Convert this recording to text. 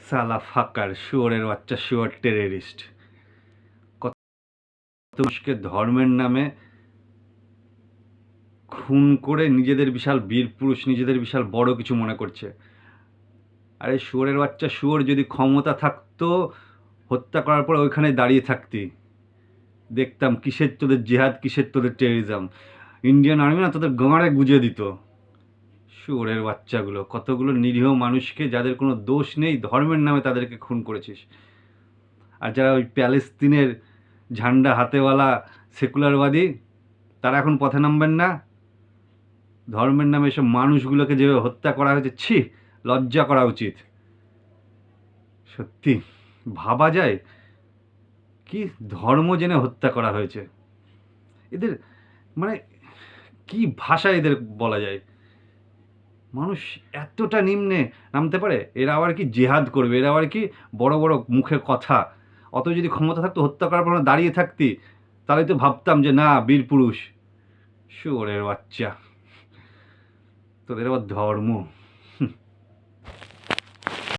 সালা ফাকার, শুয়োরের বাচ্চা, শুয়োর টেররিস্ট। কত মানুষকে ধর্মের নামে খুন করে নিজেদের বিশাল বীর পুরুষ, নিজেদের বিশাল বড় কিছু মনে করছে। আরে শুয়োরের বাচ্চা, শুয়োর যদি ক্ষমতা থাকতো হত্যা করার পর ওইখানে দাঁড়িয়ে থাকতি, দেখতাম কিসের তোদের জেহাদ, কিসের তোদের টেররিজম। ইন্ডিয়ান আর্মি না তোদের গাঁড়ে গুজে দিত। শুয়োরের বাচ্চাগুলো, কতগুলো নিরীহ মানুষকে যাদের কোনো দোষ নেই ধর্মের নামে তাদেরকে খুন করেছিস। আর যারা ওই প্যালেস্তিনের ঝান্ডা হাতেওয়ালা সেকুলারবাদী, তারা এখন পথে নামবেন না? ধর্মের নামে এসব মানুষগুলোকে যেভাবে হত্যা করা হয়েছে, ছি, লজ্জা করা উচিত। সত্যি ভাবা যায় কি ধর্ম জেনে হত্যা করা হয়েছে। এদের মানে কি ভাষায় এদের বলা যায়? মানুষ এতটা নিম্নে নামতে পারে? এরা আবার কি জেহাদ করবে? এরা আবার কি বড় বড় মুখে কথা? অত যদি ক্ষমতা থাকতো হত্যা করার পর দাঁড়িয়ে থাকতি, তাহলে তো ভাবতাম যে না, বীর পুরুষ। শুয়োরের বাচ্চা, তোদের আবার ধর্ম।